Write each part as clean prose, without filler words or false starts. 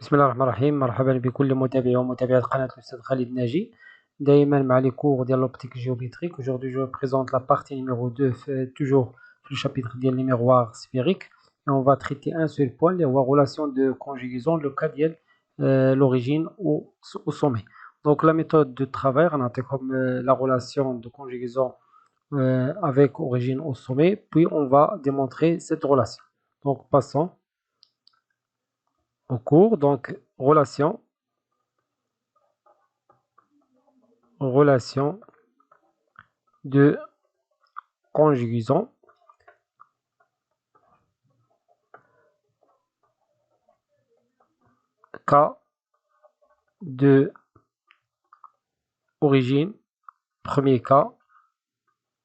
بسم الله الرحمن الرحيم. مرحبا بكل متابعي ومتابعات قناة الأستاذ خالد ناجي. دائما مع les cours ديال l'optique géométrique. Aujourd'hui je vous présente la partie numéro 2 toujours le chapitre ديال les miroirs sphériques et on va traiter un seul point, les relations de conjugaison, le cas ديال l'origine au sommet. Donc la méthode de travail on a comme la relation de conjugaison avec origine au sommet, puis on va démontrer cette relation. Donc passons au cours. Donc relation de conjugaison cas de origine, premier cas,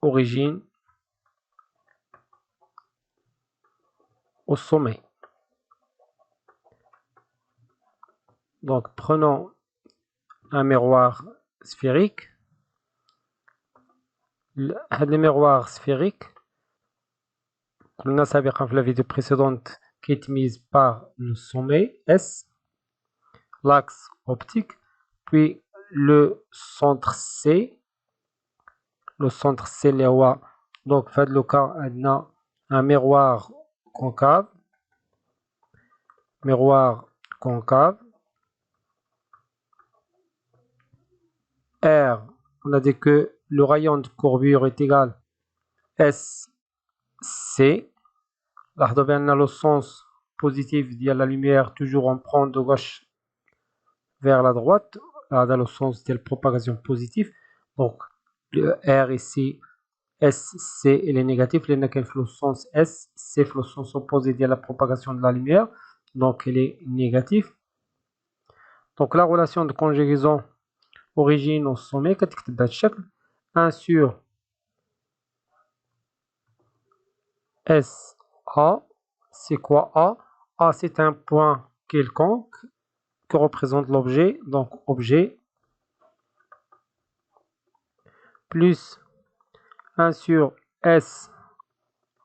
origine au sommet. Donc prenons un miroir sphérique. Le miroir sphérique, comme on a vu dans la vidéo précédente, qui est mise par le sommet S, l'axe optique, puis le centre C. Le centre C, donc fait le cas, on a un miroir concave. R, on a dit que le rayon de courbure est égal SC. Là, on a le sens positif de la lumière, toujours on prend de gauche vers la droite. Là, dans le sens de la propagation positive. Donc, le R ici, SC, il est négatif. Il est le sens S, c'est le sens opposé de la propagation de la lumière. Donc, il est négatif. Donc, la relation de conjugaison origine au sommet, 1 sur SA. C'est quoi A? A, c'est un point quelconque que représente l'objet. Donc, objet plus 1 sur SA'.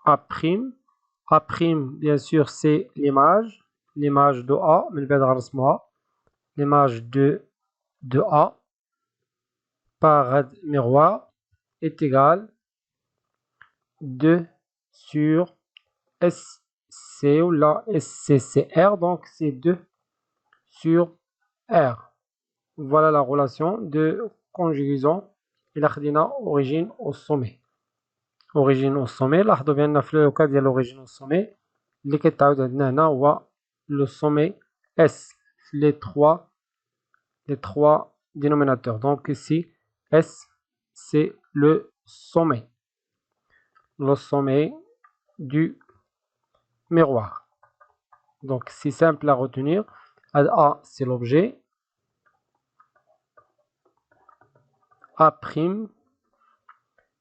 A', bien sûr, c'est l'image de A. L'image de A par miroir est égale 2 sur SC ou là SCCR, donc c'est 2 sur R. Voilà la relation de conjugaison et la origine au sommet. Origine au sommet, là bien le cas de l'origine au sommet, اللي كتعاود عندنا هنا هو le sommet S, les trois dénominateurs. Donc ici S, c'est le sommet du miroir. Donc c'est simple à retenir. A, c'est l'objet. A',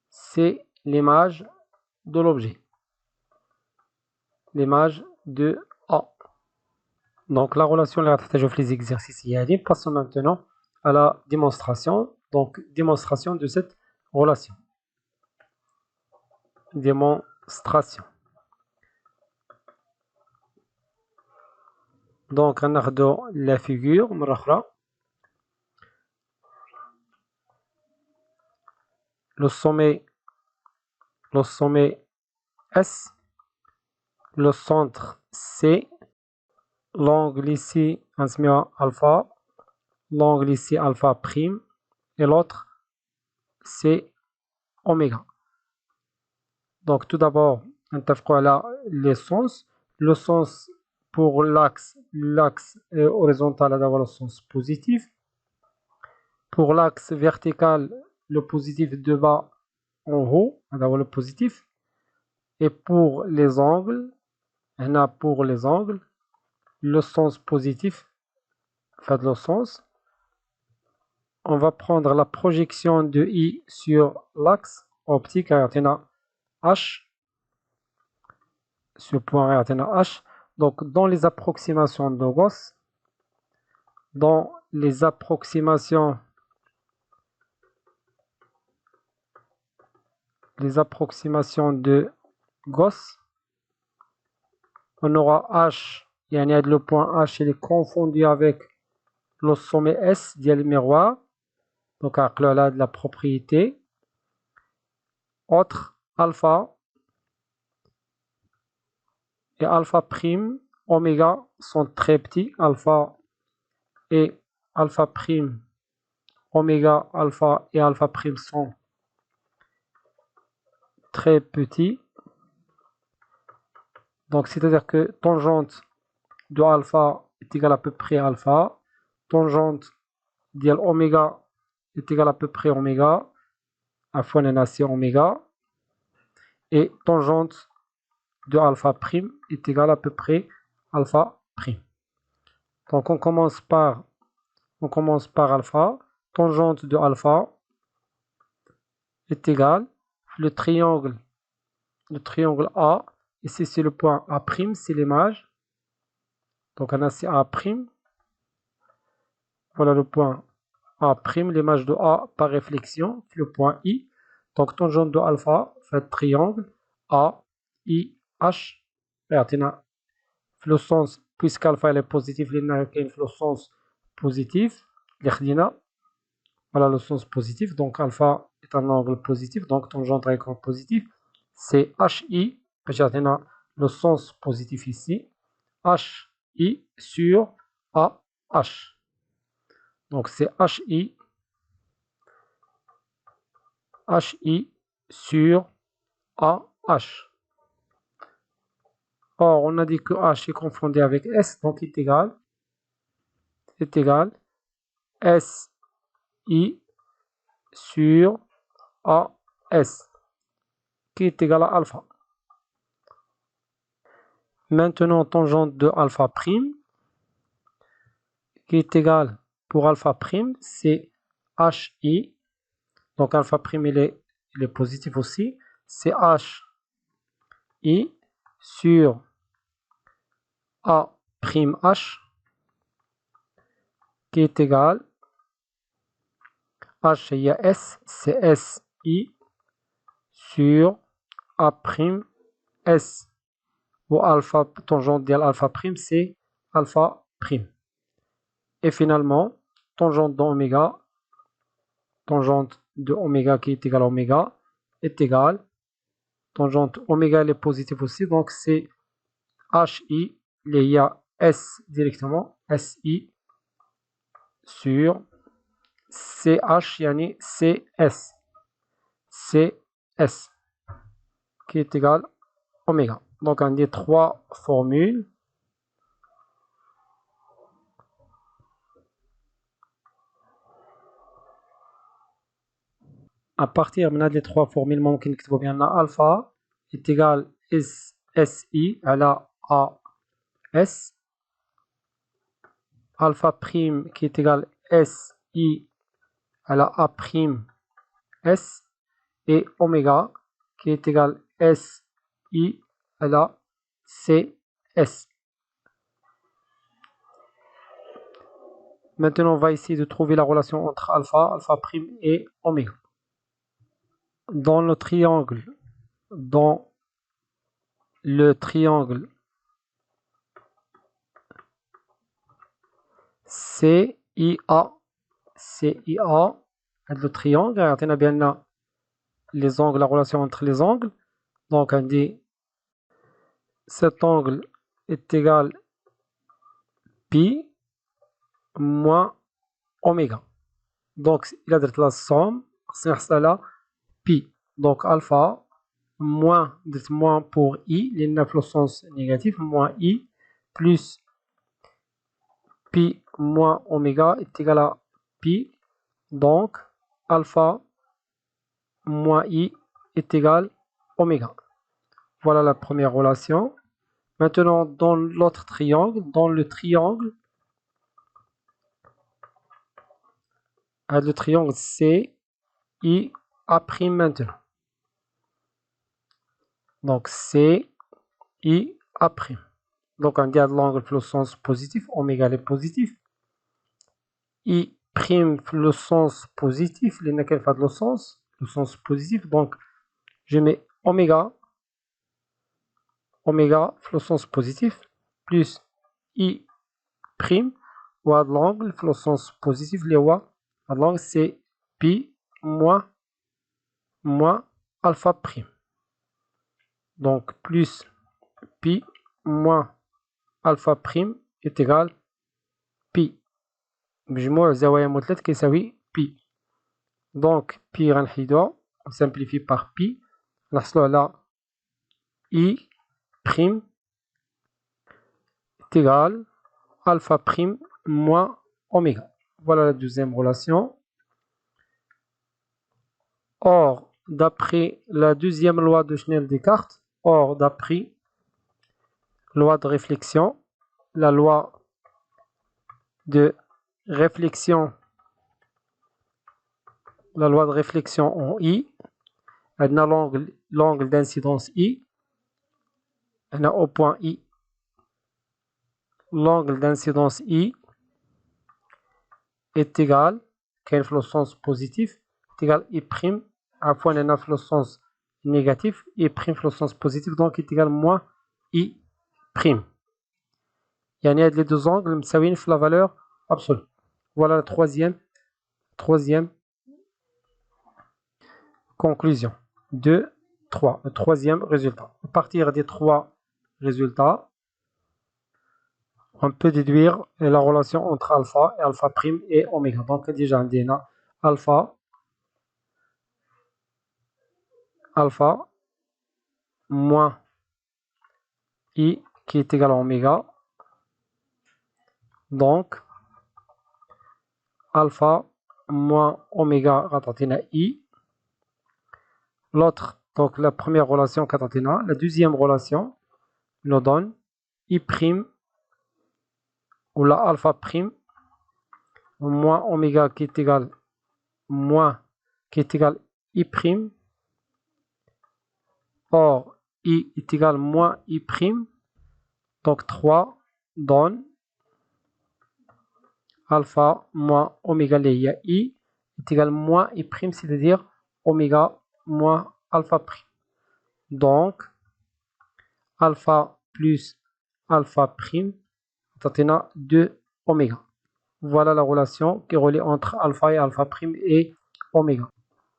c'est l'image de l'objet. L'image de A. Donc la relation là, les exercices. Passons maintenant à la démonstration. Donc démonstration de cette relation. Démonstration. Donc on a la figure. Le sommet S, le centre C, l'angle ici alpha, l'angle ici alpha prime et l'autre c'est oméga. Donc tout d'abord on a les sens. Le sens pour l'axe horizontal a le sens positif. Pour l'axe vertical, le positif de bas en haut, on a le positif. Et pour les angles, le sens positif fait le sens. On va prendre la projection de I sur l'axe optique à H. Ce point est H. Donc dans les approximations de Gauss, on aura H يعني le point H il est confondu avec le sommet S ديال الميروار. Donc عقلوا على de la propriété. Autre alpha et alpha prime oméga sont très petits. Alpha et alpha prime oméga alpha et alpha prime sont très petits. Donc c'est-à-dire que tangente de alpha est égale à peu près alpha. Tangente de oméga est égale à peu près oméga. À fois c'est oméga. Et tangente de alpha prime est égale à peu près alpha prime. Donc on commence par alpha. Tangente de alpha est égale le triangle A. Ici c'est le point A', c'est l'image. Donc on a c'est A'. Voilà le point A', l'image de A par réflexion, le point I. Donc tangente de alpha fait triangle A, I, H. Le sens, puisqu'alpha est positif, il y a le sens positif. Voilà le sens positif. Donc alpha est un angle positif. Donc tangente avec angle positif. C'est HI. Le sens positif ici. HI sur AH. Donc c'est HI sur AH. Or, on a dit que H est confondu avec S, donc il est égal SI sur AS, qui est égal à alpha. Maintenant, tangente de alpha prime, qui est égal pour alpha prime, c'est HI. Donc alpha prime, il est positif aussi. C'est HI sur A prime H, qui est égal H, il y a S, c'est SI sur A prime S. Ou alpha, tangente de alpha prime, c'est alpha prime. Et finalement, tangente d'oméga, tangente de oméga qui est égale à oméga, est égale, tangente oméga elle est positive aussi, donc c'est HI, il y a S directement, SI sur CH, yani CS, CS, qui est égal à oméga. Donc on a trois formules. À partir maintenant des trois formules, ممكن نكتبوا بأن alpha est égal SI على AS, alpha prime qui est égal SI على A prime S, et oméga qui est égal SI على CS. Maintenant, on va essayer de trouver la relation entre alpha prime et oméga. Dans le triangle CIA, le triangle, on a bien les angles, la relation entre les angles. Donc on dit cet angle est égal pi moins oméga. Donc il a la somme, c'est là pi. Donc alpha moins pour i, il y a le sens négatif, moins i plus pi moins oméga est égal à pi. Donc alpha moins i est égal à oméga. Voilà la première relation. Maintenant, dans l'autre triangle, le triangle C, I, A' maintenant. Donc C, I, A'. Donc on garde l'angle le sens positif, oméga est positif. I prime le sens positif, il n'y a qu'un fait le sens positif. Donc je mets oméga le sens positif, plus I prime وهاد l'angle في le sens positif اللي هو هاد l'angle c'est pi moins alpha prime. Donc plus pi moins alpha prime est égal pi. مجموع زوايا مثلث كيساوي pi. Donc pi غنحيدوها on simplifie par pi نحصلو على I prime est égal alpha prime moins oméga. Voilà la deuxième relation. Or, d'après la deuxième loi de Schnell-Descartes, d'après loi de réflexion, la loi de réflexion en I, on a l'angle d'incidence I, on a au point I, l'angle d'incidence I est égal, qui est le sens positif, est égal I prime, à point on a le sens négatif, I prime le sens positif, donc est égal moins I prime. Il y a les deux angles, ça veut dire la valeur absolue. Voilà la troisième conclusion. 2, 3. Le troisième résultat. À partir des trois résultats, on peut déduire la relation entre alpha et alpha prime et oméga. Donc déjà on a alpha moins I qui est égal à oméga. Donc alpha moins oméga à I. L'autre, donc la première relation Catatena, la deuxième relation nous donne I prime ou la alpha prime moins oméga qui est égal I prime. Or I est égal moins I prime. Donc 3 donne alpha moins oméga lié I est égal moins I prime, c'est-à-dire oméga moins alpha prime. Donc alpha plus alpha prime est 2 oméga. Voilà la relation qui relie entre alpha et alpha prime et oméga.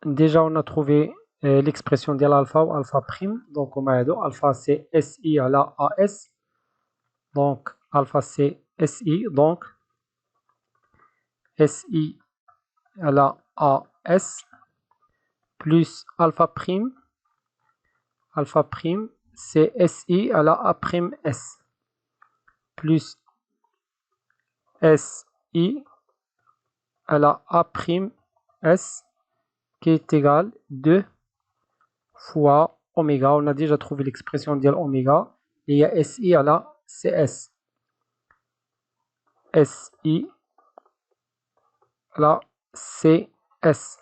Déjà on a trouvé l'expression de l'alpha ou alpha prime. Donc on a alpha c'est SI à la AS. Donc alpha c'est SI. Donc SI à la AS plus alpha prime. Alpha prime c'est SI à la A prime S plus SI à la A prime S qui est égal 2 fois oméga. On a déjà trouvé l'expression de oméga. Et il y a SI à la CS. SI à la CS.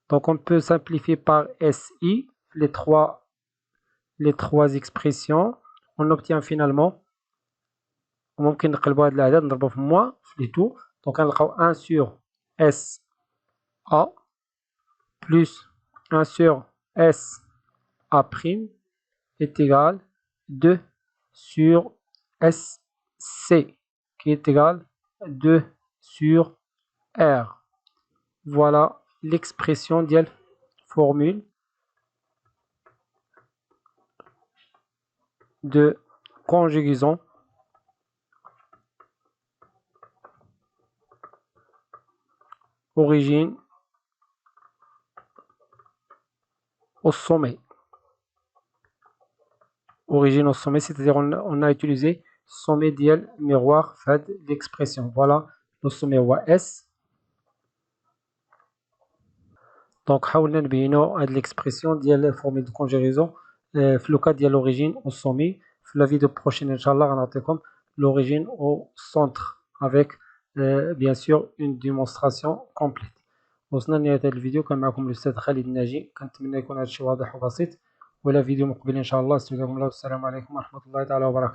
Donc on peut simplifier par SI les trois expressions. On obtient finalement ممكن نقلبوا هاد الأعداد نضربوا في moins في tout. Donc غنلقاو 1 sur SA plus 1 sur SA prime est égal 2 sur SC qui est égal 2 sur R. Voilà l'expression de la formule de conjugaison origine au sommet. Origine au sommet, c'est-à-dire on a utilisé sommet dial miroir fait l'expression. Voilà le sommet S. Donc حاولنا نبينوا هاد l'expression ديال formule de conjugaison في le cas ديال l'origine au sommet. في la vidéo prochaine inchallah غنعطيكم l'origine au centre avec bien sûr une démonstration complète. وصلنا لنهاية هذا الفيديو. كان معكم الأستاذ خالد الناجي. كنتمنى يكون هذا الشيء واضح وبسيط. ولا فيديو مقبل إن شاء الله. استودعكم الله والسلام عليكم ورحمة الله تعالى وبركاته.